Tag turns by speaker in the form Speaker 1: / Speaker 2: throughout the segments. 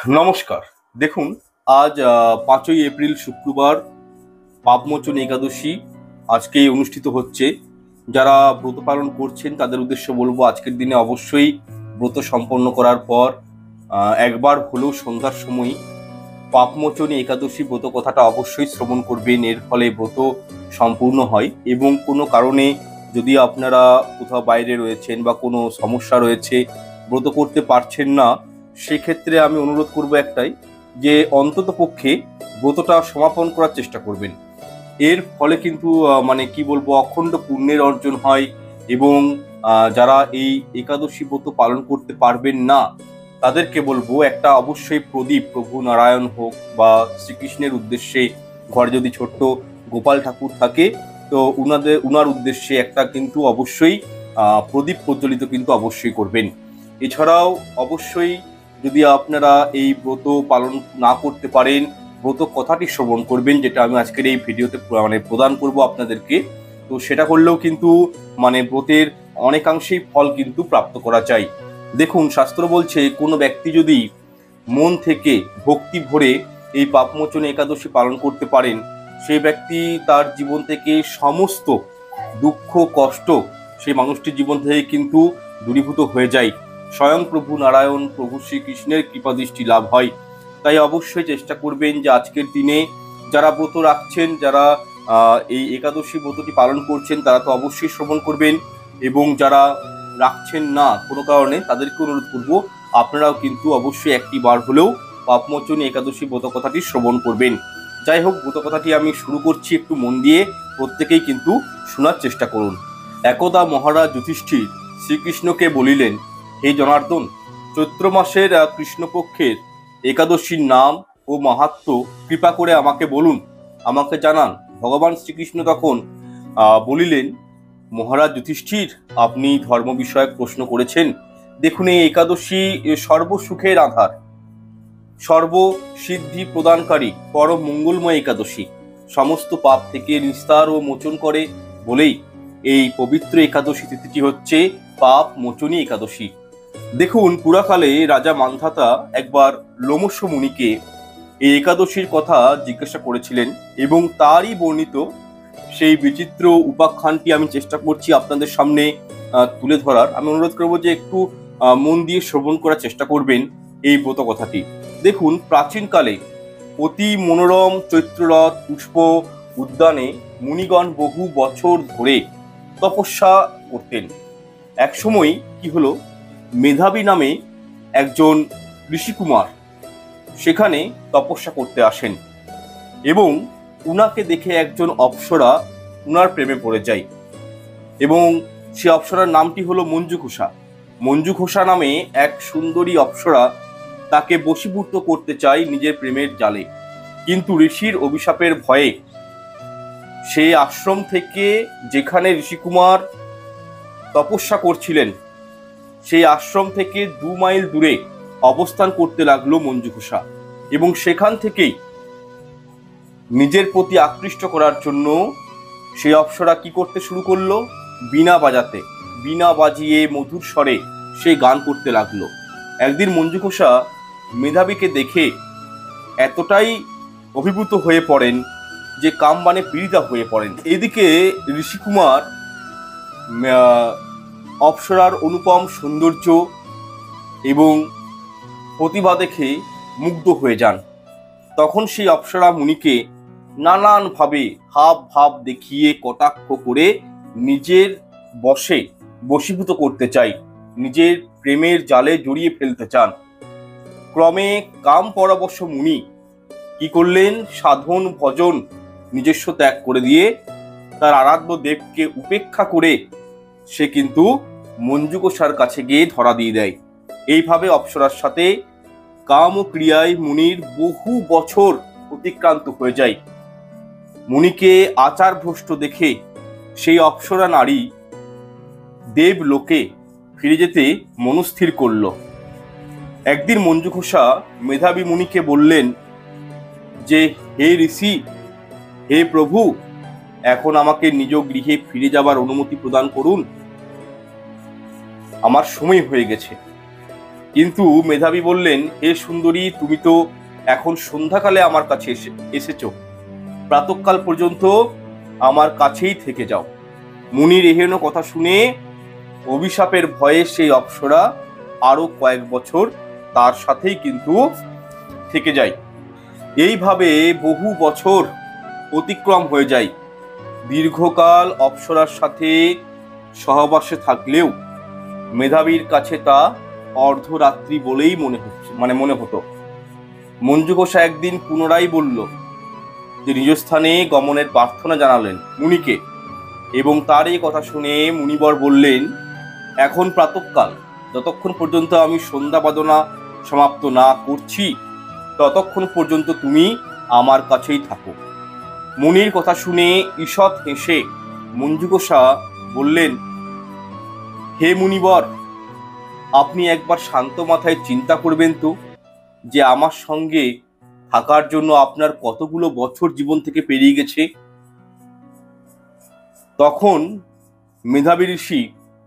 Speaker 1: নমস্কার। দেখুন, আজ ৫ই এপ্রিল শুক্রবার পাপমোচন একাদশী আজকেই অনুষ্ঠিত হচ্ছে। যারা ব্রত পালন করছেন তাদের উদ্দেশ্যে বলবো, আজকের দিনে অবশ্যই ব্রত সম্পন্ন করার পর একবার হলেও সন্ধ্যার সময় পাপমোচনী একাদশী ব্রত কথাটা অবশ্যই শ্রবণ করবেন। এর ফলে ব্রত সম্পূর্ণ হয় এবং কোনো কারণে যদি আপনারা কোথাও বাইরে রয়েছেন বা কোনো সমস্যা রয়েছে, ব্রত করতে পারছেন না, সেক্ষেত্রে আমি অনুরোধ করব একটাই, যে অন্তত পক্ষে ব্রতটা সমাপন করার চেষ্টা করবেন। এর ফলে কিন্তু মানে কি বলবো, অখণ্ড পুণ্যের অর্জন হয়। এবং যারা এই একাদশী ব্রত পালন করতে পারবেন না, তাদেরকে বলবো একটা অবশ্যই প্রদীপ, প্রভু নারায়ণ হোক বা শ্রীকৃষ্ণের উদ্দেশ্যে, ঘরে যদি ছোট্ট গোপাল ঠাকুর থাকে তো উনার উদ্দেশ্যে একটা কিন্তু অবশ্যই প্রদীপ প্রজ্বলিত কিন্তু অবশ্যই করবেন। এছাড়াও অবশ্যই যদি আপনারা এই ব্রত পালন না করতে পারেন, ব্রত কথাটি শ্রবণ করবেন, যেটা আমি আজকের এই ভিডিওতে প্রদান করব আপনাদেরকে। তো সেটা করলেও কিন্তু ব্রতের অনেকাংশেই ফল কিন্তু প্রাপ্ত করা যায়। দেখুন, শাস্ত্র বলছে কোনো ব্যক্তি যদি মন থেকে ভক্তি ভরে এই পাপমোচনী একাদশী পালন করতে পারেন, সেই ব্যক্তি তার জীবন থেকে সমস্ত দুঃখ কষ্ট সেই মানুষটির জীবন থেকে কিন্তু দূরীভূত হয়ে যায়। স্বয়ং প্রভু নারায়ণ, প্রভু শ্রীকৃষ্ণের কৃপাদৃষ্টি লাভ হয়। তাই অবশ্যই চেষ্টা করবেন যে আজকের দিনে যারা ব্রত রাখছেন, যারা এই একাদশী ব্রতটি পালন করছেন, তারা তো অবশ্যই শ্রবণ করবেন। এবং যারা রাখছেন না কোনো কারণে, তাদেরকে অনুরোধ করব আপনারাও কিন্তু অবশ্যই একটি বার হলেও পাপমোচনী একাদশী ব্রত কথাটি শ্রবণ করবেন। যাই হোক, ব্রত কথাটি আমি শুরু করছি, একটু মন দিয়ে প্রত্যেকেই কিন্তু শোনার চেষ্টা করুন। একদা মহারাজ যুধিষ্ঠির শ্রীকৃষ্ণকে বলিলেন, হে জনার্দন, চৈত্র মাসের কৃষ্ণপক্ষের একাদশীর নাম ও মাহাত্ম্য কৃপা করে আমাকে বলুন, আমাকে জানান। ভগবান শ্রীকৃষ্ণ তখন বলিলেন, মহারাজ যুধিষ্ঠির, আপনি ধর্ম বিষয়ক প্রশ্ন করেছেন। দেখুন, এই একাদশী সর্বসুখের আধার, সর্বসিদ্ধি প্রদানকারী পরম মঙ্গলময় একাদশী, সমস্ত পাপ থেকে নিস্তার ও মোচন করে বলেই এই পবিত্র একাদশী তিথিটি হচ্ছে পাপ মোচনী একাদশী। দেখুন, পুরাকালে রাজা মান্ধাতা একবার লোমশ মুনিকে এই একাদশীর কথা জিজ্ঞাসা করেছিলেন এবং তারই বর্ণিত সেই বিচিত্র উপাখ্যানটি আমি চেষ্টা করছি আপনাদের সামনে তুলে ধরার। আমি অনুরোধ করবো যে একটু মন দিয়ে শ্রবণ করার চেষ্টা করবেন এই ব্রত কথাটি। দেখুন, প্রাচীনকালে অতি মনোরম চৈত্ররথ পুষ্প উদ্যানে মুনিগণ বহু বছর ধরে তপস্যা করতেন। এক সময় কি হলো, মেধাবী নামে একজন ঋষিকুমার সেখানে তপস্যা করতে আসেন এবং উনাকে দেখে একজন অপ্সরা উনার প্রেমে পড়ে যায়। এবং সে অপ্সরার নামটি হলো মঞ্জুঘোষা। মঞ্জুঘোষা নামে এক সুন্দরী অপ্সরা তাকে বশীভূত করতে চায় নিজের প্রেমের জালে। কিন্তু ঋষির অভিশাপের ভয়ে সেই আশ্রম থেকে, যেখানে ঋষিকুমার তপস্যা করছিলেন, সেই আশ্রম থেকে 2 মাইল দূরে অবস্থান করতে লাগলো মঞ্জুঘোষা। এবং সেখান থেকেই নিজের প্রতি আকৃষ্ট করার জন্য সেই অপ্সরা কি করতে শুরু করলো, বীণা বাজাতে, বীণা বাজিয়ে মধুর স্বরে সে গান করতে লাগলো। একদিন মঞ্জুঘোষা মেধাবীকে দেখে এতটাই অভিভূত হয়ে পড়েন যে কামবাণে পীড়িতা হয়ে পড়েন। এদিকে ঋষিকুমার অপ্সরার অনুপম সৌন্দর্য এবং প্রতিভা দেখে মুগ্ধ হয়ে যান। তখন সেই অপ্সরা মুনিকে নানানভাবে হাব ভাব দেখিয়ে কটাক্ষ করে নিজের বশে বশীভূত করতে চাই, নিজের প্রেমের জালে জড়িয়ে ফেলতে চান। ক্রমে কাম পরবশ মুনি কি করলেন, সাধন ভজন নিজস্ব ত্যাগ করে দিয়ে তার আরাধ্য দেবকে উপেক্ষা করে সে কিন্তু মঞ্জুঘোষার কাছে গিয়ে ধরা দিয়ে দেয়। এইভাবে অপ্সরার সাথে কাম ও ক্রিয়ায় মুনির বহু বছর অতিক্রান্ত হয়ে যায়। মুনিকে আচার ভ্রষ্ট দেখে সেই অপ্সরা নারী দেব লোকে ফিরে যেতে মনস্থির করল। একদিন মঞ্জুঘোষা মেধাবী মুনিকে বললেন যে, হে ঋষি, হে প্রভু, এখন আমাকে নিজ গৃহে ফিরে যাবার অনুমতি প্রদান করুন, আমার সময় হয়ে গেছে। কিন্তু মেধাবী বললেন, হে সুন্দরী, তুমি তো এখন সন্ধ্যাকালে আমার কাছে এসেছো, প্রাতঃকাল পর্যন্ত আমার কাছেই থেকে যাও। মুনির এহেন কথা শুনে অভিশাপের ভয়ে সেই অপ্সরা আরো কয়েক বছর তার সাথেই কিন্তু থেকে যায়। এইভাবে বহু বছর অতিক্রম হয়ে যায়। দীর্ঘকাল অপ্সরার সাথে সহবাসে থাকলেও মেধাবীর কাছে তা অর্ধরাত্রি বলেই মনে হতো। মঞ্জু ঘোষা একদিন পুনরায় বলল যে নিজ স্থানে গমনের প্রার্থনা জানালেন মুনিকে, এবং তার এই কথা শুনে মুনিবর বললেন, এখন প্রাতঃকাল, যতক্ষণ পর্যন্ত আমি সন্ধ্যা বাদনা সমাপ্ত না করছি ততক্ষণ পর্যন্ত তুমি আমার কাছেই থাকো। মুনির কথা শুনে ঈষৎ হেসে মঞ্জু ঘোষা বললেন, হে মুনিবর, আপনি একবার শান্ত মাথায় চিন্তা করবেন তো যে আমার সঙ্গে থাকার জন্য আপনার কতগুলো বছর জীবন থেকে পেরিয়ে গেছে। তখন মেধাবী ঋষি,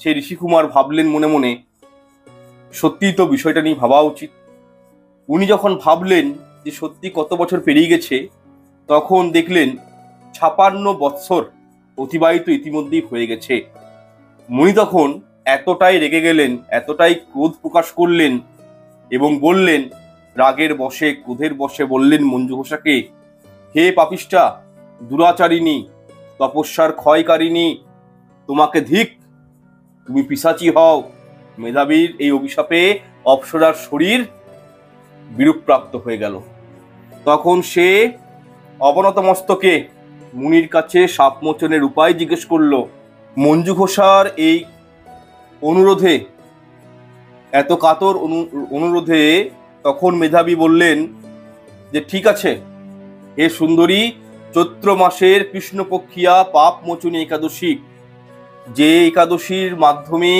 Speaker 1: সে ঋষিকুমার ভাবলেন মনে মনে, সত্যিই তো বিষয়টা নিয়ে ভাবা উচিত। উনি যখন ভাবলেন যে সত্যি কত বছর পেরিয়ে গেছে, তখন দেখলেন 56 বৎসর অতিবাহিত ইতিমধ্যেই হয়ে গেছে। মুনি তখন এতটাই রেগে গেলেন, এতটাই ক্রোধ প্রকাশ করলেন এবং বললেন, রাগের বশে, ক্রোধের বশে বললেন মঞ্জু ঘোষাকে, হে পাপিষ্ঠা, দুরাচারিণী, তপস্যার ক্ষয়কারিণী, তোমাকে ধিক, তুমি পিশাচী হও। মেধাবীর এই অভিশাপে অপ্সরার শরীর বিরূপপ্রাপ্ত হয়ে গেল। তখন সে অবনত মস্তকে মুনির কাছে সাপ মোচনের উপায় জিজ্ঞেস করল। মঞ্জু ঘোষার এই অনুরোধে, এত কাতর অনুরোধে তখন মেধাবী বললেন যে ঠিক আছে, হে সুন্দরী, চৈত্র মাসের কৃষ্ণপক্ষিয়া পাপ মোচনী একাদশী, যে একাদশীর মাধ্যমে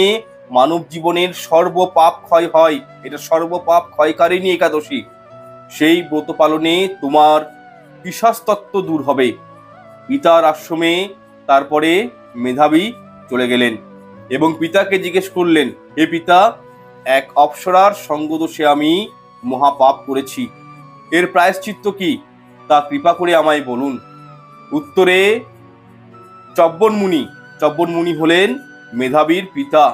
Speaker 1: মানব জীবনের সর্বপাপ ক্ষয় হয়, এটা সর্বপাপ ক্ষয়কারিণী একাদশী, সেই ব্রত পালনে তোমার পিশাচতত্ত্ব দূর হবে। পিতার আশ্রমে তারপরে মেধাবী চলে গেলেন এবং পিতাকে জিজ্ঞেস করলেন, হে পিতা, এক অপ্সরার সঙ্গদোষে আমি মহাপাপ করেছি, এর প্রায়শ্চিত্ত কি, তা কৃপা করে আমায় বলুন। উত্তরে চব্বন মুনি হলেন মেধাবীর পিতা,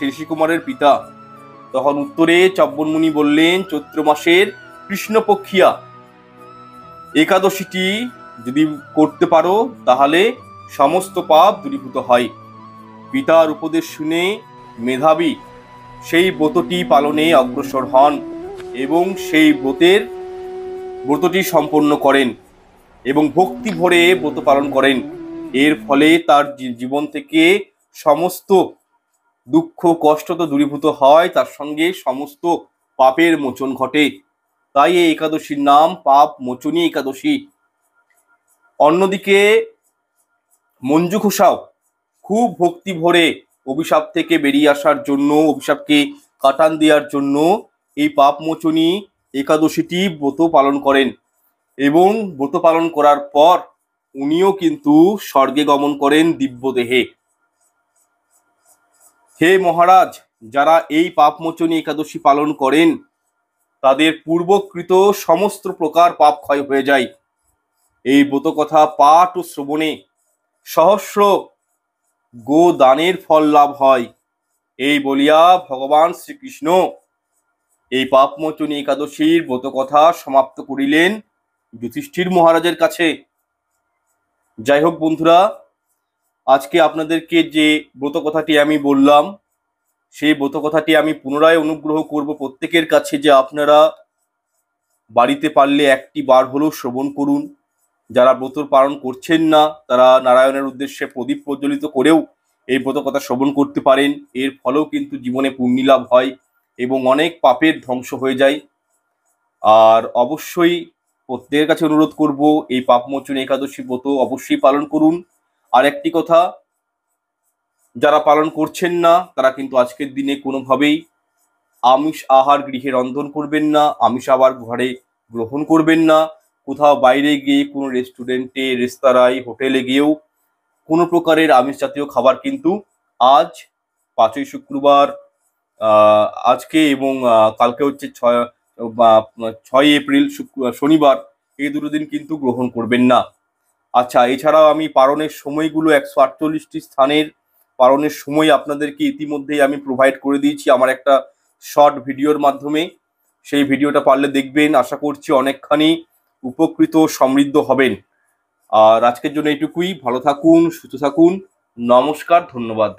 Speaker 1: ঋষিকুমারের পিতা। তখন উত্তরে চব্বন মুনি বললেন, চৈত্র মাসের কৃষ্ণপক্ষিয়া একাদশীটি যদি করতে পারো তাহলে সমস্ত পাপ দূরীভূত হয়। পিতার উপদেশ শুনে মেধাবী সেই ব্রতটি পালনে অগ্রসর হন এবং সেই ব্রতটি সম্পন্ন করেন এবং ভক্তি ভরে ব্রত পালন করেন। এর ফলে তার জীবন থেকে সমস্ত দুঃখ কষ্ট তো দূরীভূত হয়, তার সঙ্গে সমস্ত পাপের মোচন ঘটে। তাই এই একাদশীর নাম পাপ মোচনী একাদশী। অন্যদিকে মঞ্জু ঘোষাও খুব ভক্তি ভরে অভিশাপ থেকে বেরিয়ে আসার জন্য, অভিশাপকে কাটান দেওয়ার জন্য এই পাপ মোচনী একাদশীটি ব্রত পালন করেন এবং ব্রত পালন করার পর উনিও কিন্তু স্বর্গে গমন করেন দিব্য দেহে। হে মহারাজ, যারা এই পাপমোচনী একাদশী পালন করেন তাদের পূর্বকৃত সমস্ত প্রকার পাপ ক্ষয় হয়ে যায়। এই ব্রত কথা পাঠ ও শ্রবণে সহস্র গো দানের ফল লাভ হয়। এই বলিয়া ভগবান শ্রীকৃষ্ণ এই পাপমোচনী একাদশীর ব্রত কথা সমাপ্ত করিলেন যুধিষ্ঠির মহারাজের কাছে। যাই হোক বন্ধুরা, আজকে আপনাদেরকে যে ব্রত কথাটি আমি বললাম, সেই ব্রত কথাটি আমি পুনরায় অনুগ্রহ করব প্রত্যেকের কাছে যে আপনারা বাড়িতে পারলে একটি বার হলেও শ্রবণ করুন। যারা ব্রত পালন করছেন না তারা নারায়ণের উদ্দেশ্যে প্রদীপ প্রজ্বলিত করেও এই ব্রত কথা শ্রবণ করতে পারেন। এর ফলেও কিন্তু জীবনে পুণ্যলাভ হয় এবং অনেক পাপের ধ্বংস হয়ে যায়। আর অবশ্যই প্রত্যেকের কাছে অনুরোধ করব, এই পাপমোচনী একাদশী ব্রত অবশ্যই পালন করুন। আর একটি কথা, যারা পালন করছেন না তারা কিন্তু আজকের দিনে কোনোভাবেই আমিষ আহার গৃহে রন্ধন করবেন না, আমিষ আহার ঘরে গ্রহণ করবেন না। কোথাও বাইরে গিয়ে কোনো রেস্টুরেন্টে, রেস্তোরাঁয়, হোটেলে গিয়েও কোনো প্রকারের আমিষ জাতীয় খাবার কিন্তু আজ 5ই শুক্রবার আজকে এবং কালকে হচ্ছে 6 এপ্রিল শনিবার, এই দুটো দিন কিন্তু গ্রহণ করবেন না। আচ্ছা, এছাড়াও আমি পালনের সময়গুলো 148টি স্থানের পালনের সময় আপনাদেরকে ইতিমধ্যেই আমি প্রোভাইড করে দিয়েছি আমার একটা শর্ট ভিডিওর মাধ্যমে। সেই ভিডিওটা পারলে দেখবেন, আশা করছি অনেকখানি উপকৃত সমৃদ্ধ হবেন। আর আজকের জন্য এইটুকুই। ভালো থাকুন, সুস্থ থাকুন। নমস্কার, ধন্যবাদ।